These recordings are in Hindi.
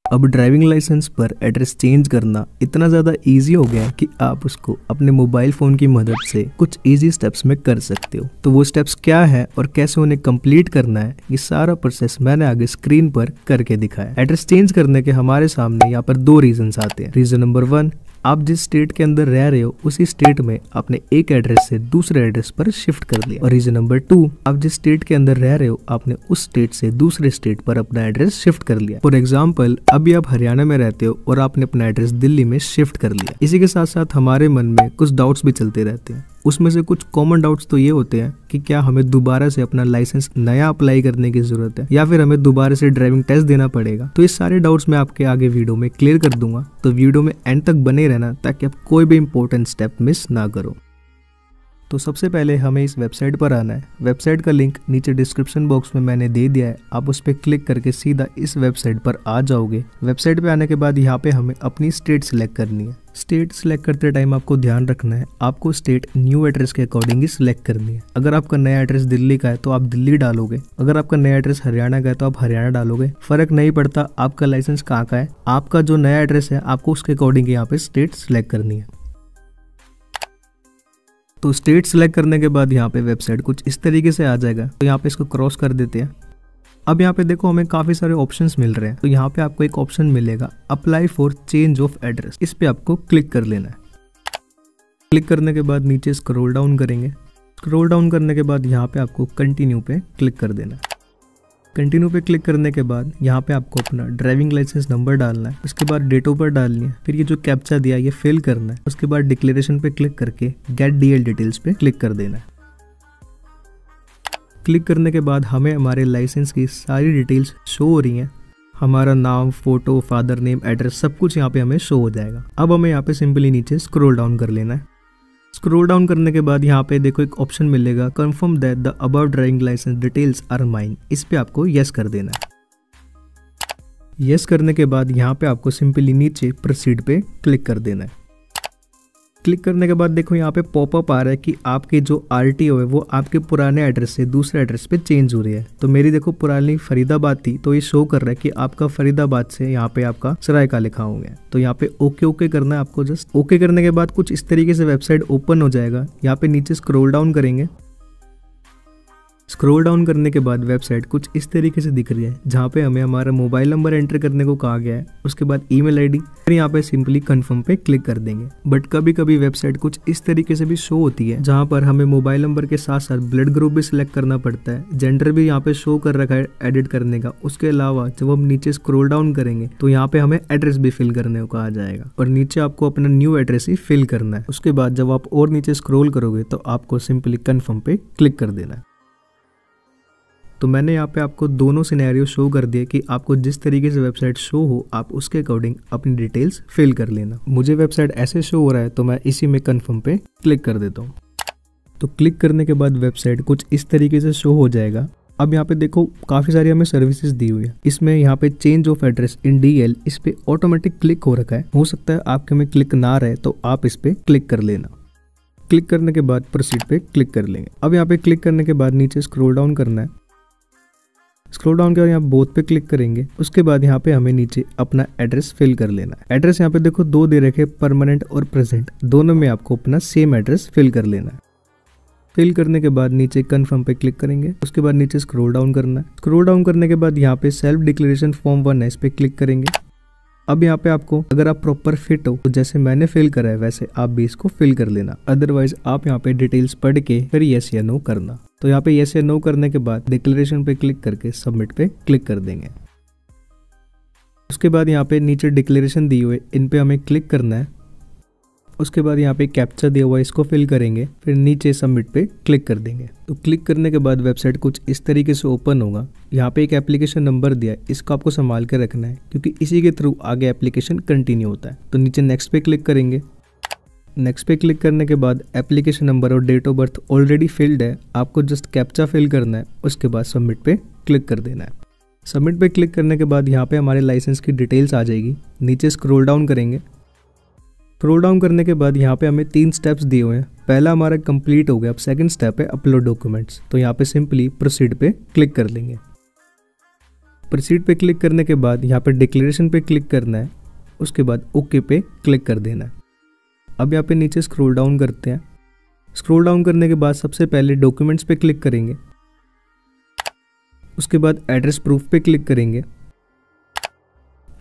अब ड्राइविंग लाइसेंस पर एड्रेस चेंज करना इतना ज़्यादा इजी हो गया है कि आप उसको अपने मोबाइल फ़ोन की मदद से कुछ इजी स्टेप्स में कर सकते हो। तो वो स्टेप्स क्या है और कैसे उन्हें कंप्लीट करना है, ये सारा प्रोसेस मैंने आगे स्क्रीन पर करके दिखाया। एड्रेस चेंज करने के हमारे सामने यहाँ पर दो रीजंस आते हैं। रीजन नंबर 1, आप जिस स्टेट के अंदर रह रहे हो उसी स्टेट में आपने एक एड्रेस से दूसरे एड्रेस पर शिफ्ट कर लिया। और रीजन नंबर 2, आप जिस स्टेट के अंदर रह रहे हो आपने उस स्टेट से दूसरे स्टेट पर अपना एड्रेस शिफ्ट कर लिया। फॉर एग्जाम्पल, अभी आप हरियाणा में रहते हो और आपने अपना एड्रेस दिल्ली में शिफ्ट कर लिया। इसी के साथ साथ हमारे मन में कुछ डाउट्स भी चलते रहते हैं। उसमें से कुछ कॉमन डाउट्स तो ये होते हैं कि क्या हमें दोबारा से अपना लाइसेंस नया अप्लाई करने की जरूरत है या फिर हमें दोबारा से ड्राइविंग टेस्ट देना पड़ेगा। तो ये सारे डाउट्स मैं आपके आगे वीडियो में क्लियर कर दूंगा, तो वीडियो में एंड तक बने रहना ताकि आप कोई भी इंपॉर्टेंट स्टेप मिस ना करो। तो सबसे पहले हमें इस वेबसाइट पर आना है। वेबसाइट का लिंक नीचे डिस्क्रिप्शन बॉक्स में मैंने दे दिया है, आप उस पर क्लिक करके सीधा इस वेबसाइट पर आ जाओगे। वेबसाइट पे आने के बाद यहाँ पे हमें अपनी स्टेट सिलेक्ट करनी है। स्टेट सिलेक्ट करते टाइम आपको ध्यान रखना है, आपको स्टेट न्यू एड्रेस के अकॉर्डिंग ही सिलेक्ट करनी है। अगर आपका नया एड्रेस दिल्ली का है तो आप दिल्ली डालोगे, अगर आपका नया एड्रेस हरियाणा का है तो आप हरियाणा डालोगे। फर्क नहीं पड़ता आपका लाइसेंस कहाँ का है, आपका जो नया एड्रेस है आपको उसके अकॉर्डिंग यहाँ पे स्टेट सिलेक्ट करनी है। तो स्टेट सेलेक्ट करने के बाद यहाँ पे वेबसाइट कुछ इस तरीके से आ जाएगा। तो यहाँ पे इसको क्रॉस कर देते हैं। अब यहाँ पे देखो हमें काफ़ी सारे ऑप्शंस मिल रहे हैं। तो यहाँ पे आपको एक ऑप्शन मिलेगा apply for change of address, इस पे आपको क्लिक कर लेना है। क्लिक करने के बाद नीचे स्क्रॉल डाउन करेंगे। स्क्रॉल डाउन करने के बाद यहाँ पे आपको कंटिन्यू पे क्लिक कर देना है। कंटिन्यू पे क्लिक करने के बाद यहाँ पे आपको अपना ड्राइविंग लाइसेंस नंबर डालना है, उसके बाद डेट ऑफ बर्थ डालनी है, फिर ये जो कैप्चा दिया ये फिल करना है। उसके बाद डिक्लेरेशन पे क्लिक करके गेट डीएल डिटेल्स पे क्लिक कर देना है। क्लिक करने के बाद हमें हमारे लाइसेंस की सारी डिटेल्स शो हो रही हैं। हमारा नाम, फोटो, फादर नेम, एड्रेस सब कुछ यहाँ पे हमें शो हो जाएगा। अब हमें यहाँ पे सिंपली नीचे स्क्रॉल डाउन कर लेना है। स्क्रॉल डाउन करने के बाद यहाँ पे देखो एक ऑप्शन मिलेगा confirm that the above driving licence details are mine, इस पे आपको यस कर देना है। यस करने के बाद यहाँ पे आपको सिंपली नीचे प्रोसीड पे क्लिक कर देना है। क्लिक करने के बाद देखो यहाँ पे पॉपअप आ रहा है कि आपकी जो आरटीओ है वो आपके पुराने एड्रेस से दूसरे एड्रेस पे चेंज हो रही है। तो मेरी देखो पुरानी फरीदाबाद थी, तो ये शो कर रहा है कि आपका फरीदाबाद से यहाँ पे आपका सरायका लिखा हो गया। तो यहाँ पे ओके ओके करना है आपको। जस्ट ओके करने के बाद कुछ इस तरीके से वेबसाइट ओपन हो जाएगा। यहाँ पे नीचे स्क्रॉल डाउन करेंगे। स्क्रॉल डाउन करने के बाद वेबसाइट कुछ इस तरीके से दिख रही है, जहाँ पे हमें हमारा मोबाइल नंबर एंटर करने को कहा गया है, उसके बाद ईमेल आईडी, फिर यहाँ पे सिंपली कंफर्म पे क्लिक कर देंगे। बट कभी कभी वेबसाइट कुछ इस तरीके से भी शो होती है, जहाँ पर हमें मोबाइल नंबर के साथ साथ ब्लड ग्रुप भी सिलेक्ट करना पड़ता है, जेंडर भी यहाँ पे शो कर रखा है एडिट करने का। उसके अलावा जब हम नीचे स्क्रॉल डाउन करेंगे तो यहाँ पे हमें एड्रेस भी फिल करने को कहा जाएगा और नीचे आपको अपना न्यू एड्रेस ही फिल करना है। उसके बाद जब आप और नीचे स्क्रॉल करोगे तो आपको सिंपली कंफर्म पे क्लिक कर देना है। तो मैंने यहाँ पे आपको दोनों सिनेरियो शो कर दिए कि आपको जिस तरीके से वेबसाइट शो हो आप उसके अकॉर्डिंग अपनी डिटेल्स फिल कर लेना। मुझे वेबसाइट ऐसे शो हो रहा है तो मैं इसी में कंफर्म पे क्लिक कर देता हूँ। तो क्लिक करने के बाद वेबसाइट कुछ इस तरीके से शो हो जाएगा। अब यहाँ पे देखो काफ़ी सारी हमें सर्विसेज दी हुई है। इसमें यहाँ पे change of address in DL, इस पे ऑटोमेटिक क्लिक हो रखा है। हो सकता है आपके में क्लिक ना रहे तो आप इस पे क्लिक कर लेना। क्लिक करने के बाद प्रोसीड पे क्लिक कर लेंगे। अब यहाँ पे क्लिक करने के बाद नीचे स्क्रॉल डाउन करना है। स्क्रॉल डाउन के बाद यहाँ बोथ पे क्लिक करेंगे। उसके बाद यहाँ पे हमें नीचे अपना एड्रेस फिल कर लेना है। एड्रेस यहाँ पे देखो दो दे रखे, परमानेंट और प्रेजेंट, दोनों में आपको अपना सेम एड्रेस फिल कर लेना है। फिल करने के बाद नीचे कंफर्म पे क्लिक करेंगे। उसके बाद नीचे स्क्रॉल डाउन करना है। स्क्रॉल डाउन करने के बाद यहाँ पे सेल्फ डिक्लेरेशन फॉर्म 1 है, इस पे क्लिक करेंगे। अब यहाँ पे आपको अगर आप प्रॉपर फिट हो तो जैसे मैंने फिल करा है वैसे आप भी इसको फिल कर लेना। अदरवाइज आप यहाँ पे डिटेल्स पढ़ के फिर यस या नो करना। तो यहाँ पे यस या नो करने के बाद डिक्लेरेशन पे क्लिक करके सबमिट पे क्लिक कर देंगे। उसके बाद यहाँ पे नीचे डिक्लेरेशन दी हुई इन पे हमें क्लिक करना है। उसके बाद यहाँ पे कैप्चा दिया हुआ है, इसको फिल करेंगे, फिर नीचे सबमिट पे क्लिक कर देंगे। तो क्लिक करने के बाद वेबसाइट कुछ इस तरीके से ओपन होगा। यहाँ पे एक एप्लीकेशन नंबर दिया है, इसको आपको संभाल के रखना है क्योंकि इसी के थ्रू आगे एप्लीकेशन कंटिन्यू होता है। तो नीचे नेक्स्ट पे क्लिक करेंगे। नेक्स्ट पे क्लिक करने के बाद एप्लीकेशन नंबर और date of birth already filled है, आपको जस्ट कैप्चा फिल करना है। उसके बाद सबमिट पे क्लिक कर देना है। सबमिट पे क्लिक करने के बाद यहाँ पे हमारे लाइसेंस की डिटेल्स आ जाएगी। नीचे स्क्रॉल डाउन करेंगे। स्क्रॉल डाउन करने के बाद यहाँ पे हमें 3 स्टेप्स दिए हुए हैं। पहला हमारा कंप्लीट हो गया। अब सेकंड स्टेप है अपलोड डॉक्यूमेंट्स। तो यहाँ पे सिंपली प्रोसीड पे क्लिक कर लेंगे। प्रोसीड पे क्लिक करने के बाद यहाँ पे डिक्लेरेशन पे क्लिक करना है, उसके बाद ओके पे क्लिक कर देना है। अब यहाँ पे नीचे स्क्रॉल डाउन करते हैं। स्क्रॉल डाउन करने के बाद सबसे पहले डॉक्यूमेंट्स पे क्लिक करेंगे, उसके बाद एड्रेस प्रूफ पे क्लिक करेंगे,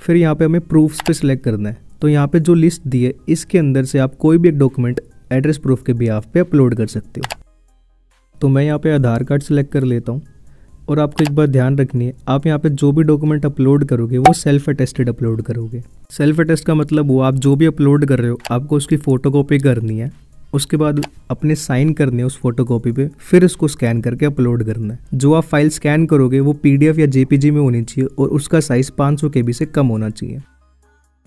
फिर यहाँ पे हमें प्रूफ्स पे सिलेक्ट करना है। तो यहाँ पे जो लिस्ट दी है इसके अंदर से आप कोई भी एक डॉक्यूमेंट एड्रेस प्रूफ के बिहाफ पे अपलोड कर सकते हो। तो मैं यहाँ पे आधार कार्ड सेलेक्ट कर लेता हूँ। और आपको एक बात ध्यान रखनी है, आप यहाँ पे जो भी डॉक्यूमेंट अपलोड करोगे वो सेल्फ अटेस्टेड अपलोड करोगे। सेल्फ अटेस्ट का मतलब वो आप जो भी अपलोड कर रहे हो आपको उसकी फ़ोटोकॉपी करनी है, उसके बाद अपने साइन करने हैं उस फोटोकॉपी पे, फिर उसको स्कैन करके अपलोड करना है। जो आप फाइल स्कैन करोगे वो PDF या JPG में होनी चाहिए और उसका साइज़ 500 KB से कम होना चाहिए।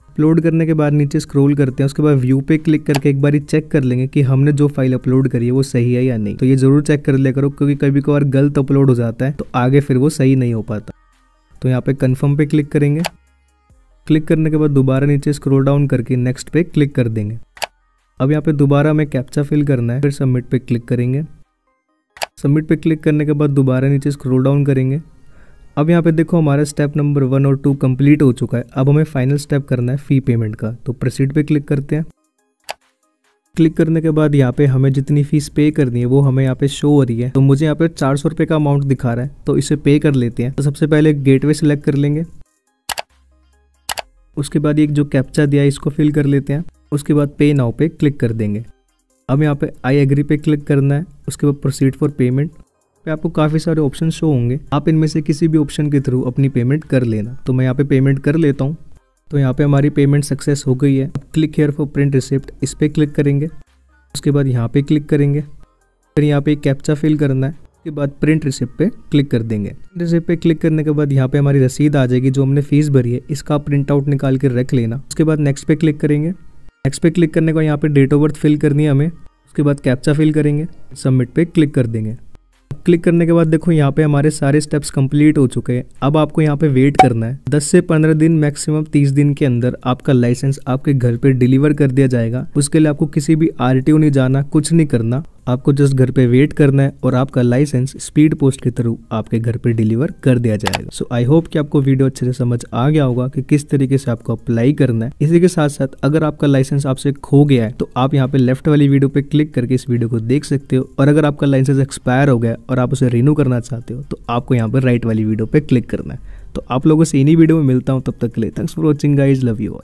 अपलोड करने के बाद नीचे स्क्रॉल करते हैं, उसके बाद व्यू पे क्लिक करके एक बार चेक कर लेंगे कि हमने जो फाइल अपलोड करी है वो सही है या नहीं। तो ये ज़रूर चेक कर लिया करो, क्योंकि कभी कभार गलत अपलोड हो जाता है तो आगे फिर वो सही नहीं हो पाता। तो यहाँ पे कन्फर्म पे क्लिक करेंगे। क्लिक करने के बाद दोबारा नीचे स्क्रॉल डाउन करके नेक्स्ट पे क्लिक कर देंगे। अब यहाँ पे दोबारा हमें कैप्चा फिल करना है, फिर सबमिट पे क्लिक करेंगे। सबमिट पे क्लिक करने के बाद दोबारा नीचे स्क्रॉल डाउन करेंगे। अब यहाँ पे देखो हमारा स्टेप नंबर 1 और 2 कंप्लीट हो चुका है। अब हमें फाइनल स्टेप करना है फ़ी पेमेंट का, तो प्रोसीड पे क्लिक करते हैं। क्लिक करने के बाद यहाँ पे हमें जितनी फीस पे करनी है वो हमें यहाँ पे शो हो रही है। तो मुझे यहाँ पे 400 रुपये का अमाउंट दिखा रहा है, तो इसे पे कर लेते हैं। तो सबसे पहले गेटवे सेलेक्ट कर लेंगे, उसके बाद एक जो कैप्चा दिया है इसको फिल कर लेते हैं, उसके बाद पे नाउ पे क्लिक कर देंगे। अब यहाँ पे आई एग्री पे क्लिक करना है, उसके बाद प्रोसीड फॉर पेमेंट पे आपको काफ़ी सारे ऑप्शन शो होंगे, आप इनमें से किसी भी ऑप्शन के थ्रू अपनी पेमेंट कर लेना। तो मैं यहाँ पे पेमेंट कर लेता हूँ। तो यहाँ पे हमारी पेमेंट सक्सेस हो गई है। अब click here for print receipt, इस पर क्लिक करेंगे, उसके बाद यहाँ पे क्लिक करेंगे, फिर यहाँ पे कैप्चा फिल करना है, उसके बाद प्रिंट रिसिप्ट पे क्लिक कर देंगे। रिसिप्ट पे क्लिक करने के बाद यहाँ पे हमारी रसीद आ जाएगी, जो हमने फीस भरी है इसका प्रिंट आउट निकाल के रख लेना। उसके बाद नेक्स्ट पे क्लिक करेंगे। नेक्स्ट पे क्लिक करने को यहाँ पे डेट ऑफ बर्थ फिल करनी है हमें, उसके बाद कैप्चा फिल करेंगे, सबमिट पे क्लिक कर देंगे। क्लिक करने के बाद देखो यहाँ पे हमारे सारे स्टेप्स कंप्लीट हो चुके हैं। अब आपको यहाँ पे वेट करना है 10 से 15 दिन, मैक्सिमम 30 दिन के अंदर आपका लाइसेंस आपके घर पे डिलीवर कर दिया जाएगा। उसके लिए आपको किसी भी RTO नहीं जाना, कुछ नहीं करना, आपको जस्ट घर पे वेट करना है और आपका लाइसेंस स्पीड पोस्ट के थ्रू आपके घर पे डिलीवर कर दिया जाएगा। सो आई होप कि आपको वीडियो अच्छे से समझ आ गया होगा कि किस तरीके से आपको अप्लाई करना है। इसी के साथ साथ अगर आपका लाइसेंस आपसे खो गया है तो आप यहाँ पे लेफ्ट वाली वीडियो पे क्लिक करके इस वीडियो को देख सकते हो, और अगर आपका लाइसेंस एक्सपायर हो गया और आप उसे रिन्यू करना चाहते हो तो आपको यहाँ पर राइट वाली वीडियो पे क्लिक करना है। तो आप लोगों से इन्हीं वीडियो में मिलता हूँ, तब तक के लिए thanks for watching guys, love you all.